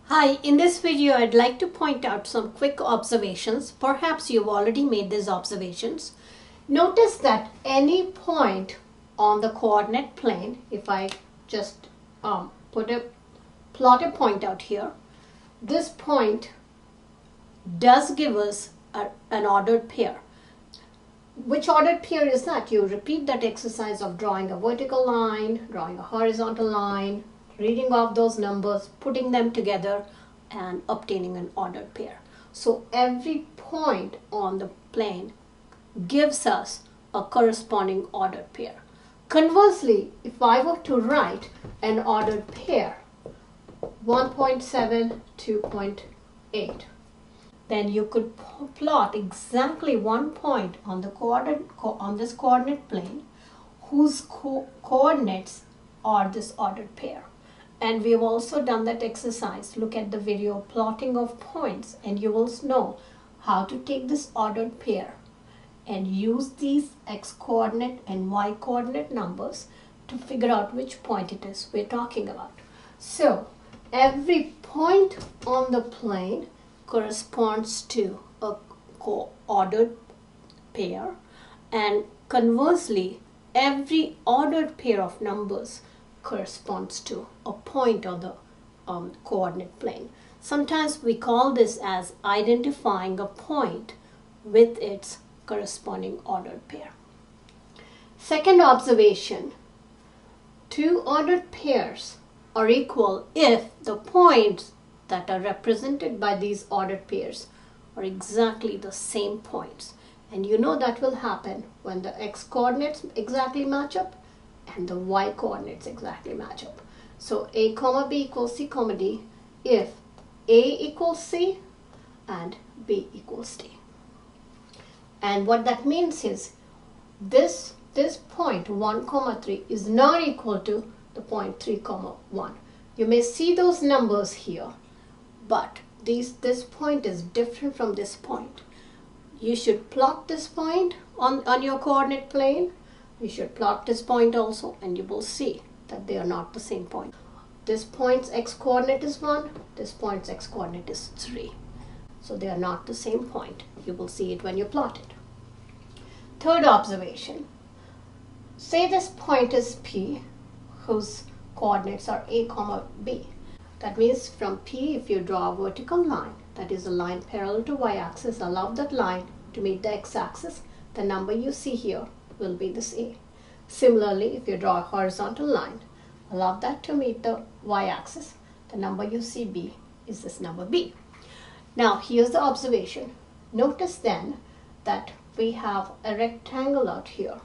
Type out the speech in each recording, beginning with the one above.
Hi, in this video I'd like to point out some quick observations. Perhaps you've already made these observations. Notice that any point on the coordinate plane, if I just plot a point out here, this point does give us an ordered pair. Which ordered pair is that? You repeat that exercise of drawing a vertical line, drawing a horizontal line, reading off those numbers, putting them together and obtaining an ordered pair. So every point on the plane gives us a corresponding ordered pair. Conversely, if I were to write an ordered pair, 1.7, 2.8, then you could plot exactly one point on the this coordinate plane whose coordinates are this ordered pair. And we have also done that exercise. Look at the video plotting of points and you will know how to take this ordered pair and use these x coordinate and y coordinate numbers to figure out which point it is we're talking about. So every point on the plane corresponds to a ordered pair, and conversely every ordered pair of numbers corresponds to a point on the coordinate plane. Sometimes we call this as identifying a point with its corresponding ordered pair. Second observation, two ordered pairs are equal if the points that are represented by these ordered pairs are exactly the same points. And you know that will happen when the x coordinates exactly match up and the y coordinates exactly match up. So a comma b equals c comma d if a equals c and b equals d. And what that means is this point 1 comma 3 is not equal to the point 3 comma 1. You may see those numbers here, but this point is different from this point. You should plot this point on your coordinate plane. You should plot this point also, and you will see that they are not the same point. This point's x-coordinate is 1, this point's x-coordinate is 3. So they are not the same point. You will see it when you plot it. Third observation. Say this point is P, whose coordinates are a comma b. That means from P, if you draw a vertical line, that is a line parallel to y-axis, allow that line to meet the x-axis, the number you see here will be this a. Similarly, if you draw a horizontal line, allow that to meet the y-axis, the number you see b is this number b. Now here's the observation. Notice then that we have a rectangle out here.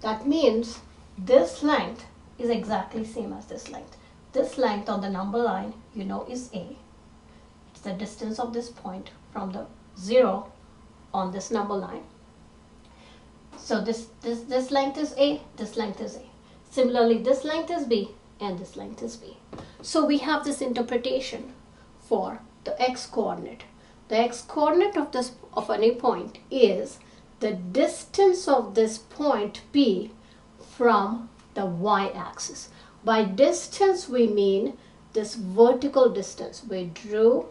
That means this length is exactly same as this length. This length on the number line you know is a. It's the distance of this point from the 0 on this number line. So this length is a, this length is a. Similarly, this length is b and this length is b. So we have this interpretation for the x-coordinate. The x-coordinate of any point is the distance of this point P from the y-axis. By distance we mean this vertical distance. We drew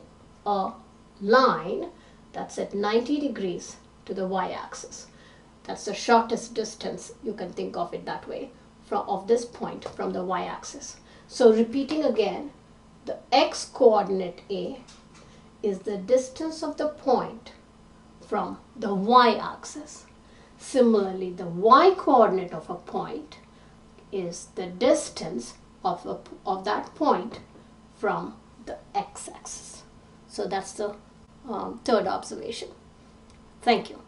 a line that's at 90 degrees to the y-axis. That's the shortest distance, you can think of it that way, of this point from the y-axis. So repeating again, the x-coordinate A is the distance of the point from the y-axis. Similarly, the y-coordinate of a point is the distance of that point from the x-axis. So that's the third observation. Thank you.